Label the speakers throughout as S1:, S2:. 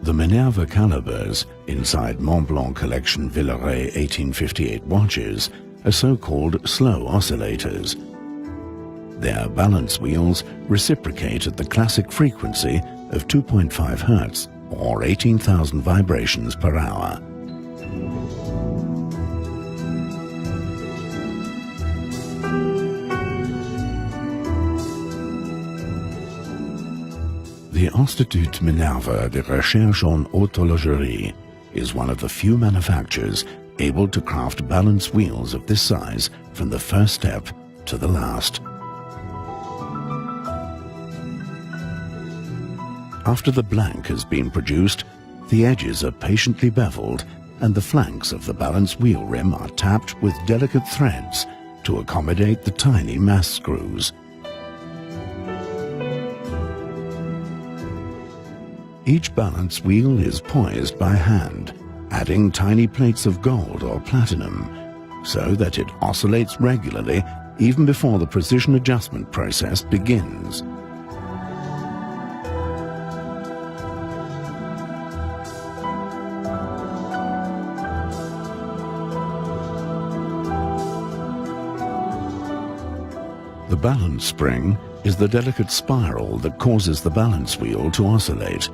S1: The Minerva calibers inside Montblanc collection Villeret 1858 watches are so-called slow oscillators. Their balance wheels reciprocate at the classic frequency of 2.5 Hz or 18,000 vibrations per hour. The Institut Minerva de Recherche en Horlogerie is one of the few manufacturers able to craft balance wheels of this size from the first step to the last. After the blank has been produced, the edges are patiently beveled and the flanks of the balance wheel rim are tapped with delicate threads to accommodate the tiny mass screws. Each balance wheel is poised by hand, adding tiny plates of gold or platinum, so that it oscillates regularly even before the precision adjustment process begins. The balance spring is the delicate spiral that causes the balance wheel to oscillate.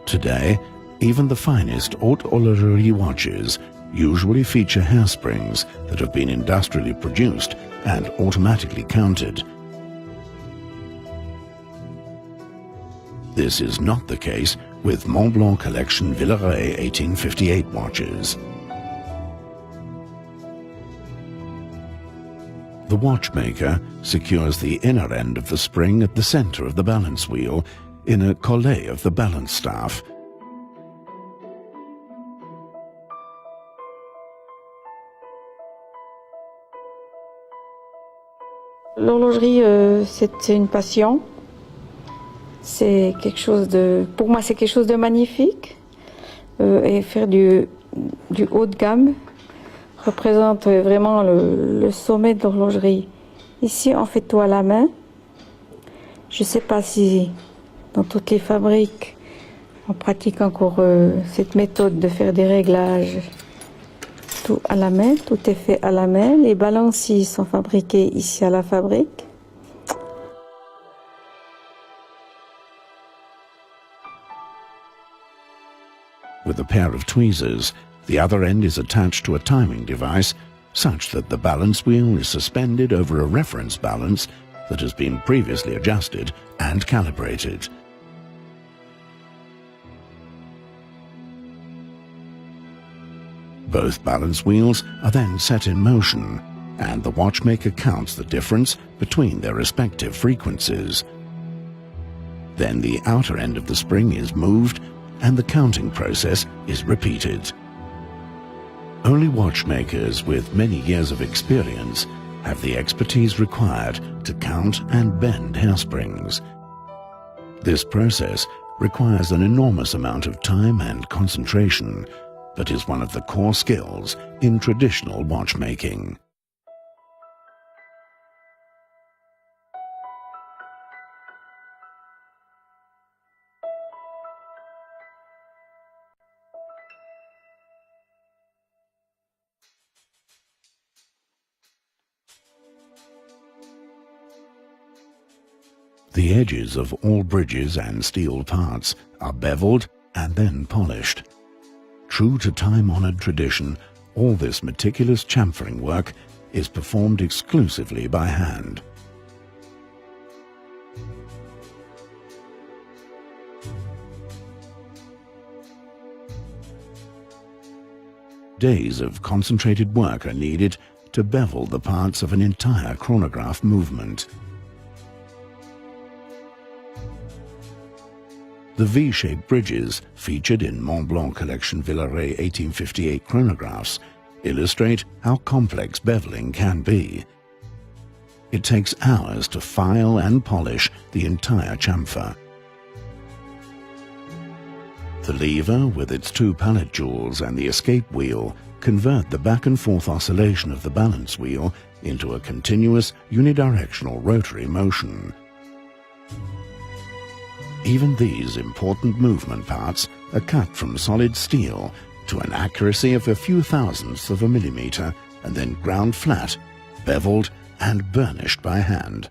S1: Today, even the finest haute horlogerie watches usually feature hairsprings that have been industrially produced and automatically counted. This is not the case with Montblanc collection Villeret 1858 watches. The watchmaker secures the inner end of the spring at the center of the balance wheel in a collet of the balance staff.
S2: L'horlogerie, c'est une passion. C'est quelque chose de, pour moi, c'est quelque chose de magnifique. Et faire du haut de gamme représente vraiment le sommet de l'horlogerie. Ici, on fait tout à la main. Je ne sais pas si dans toutes les fabriques, on pratique encore cette méthode de faire des réglages tout à la main. Tout est fait à la main. Les balanciers sont fabriqués ici à la fabrique.
S1: With a pair of tweezers, the other end is attached to a timing device such that the balance wheel is suspended over a reference balance that has been previously adjusted and calibrated. Both balance wheels are then set in motion, and the watchmaker counts the difference between their respective frequencies. Then the outer end of the spring is moved, and the counting process is repeated. Only watchmakers with many years of experience have the expertise required to count and bend hairsprings. This process requires an enormous amount of time and concentration, but is one of the core skills in traditional watchmaking. The edges of all bridges and steel parts are beveled and then polished. True to time-honored tradition, all this meticulous chamfering work is performed exclusively by hand. Days of concentrated work are needed to bevel the parts of an entire chronograph movement. The V-shaped bridges featured in Montblanc collection Villeret 1858 chronographs illustrate how complex beveling can be. It takes hours to file and polish the entire chamfer. The lever with its two pallet jewels and the escape wheel convert the back and forth oscillation of the balance wheel into a continuous unidirectional rotary motion. Even these important movement parts are cut from solid steel to an accuracy of a few thousandths of a millimeter and then ground flat, beveled and burnished by hand.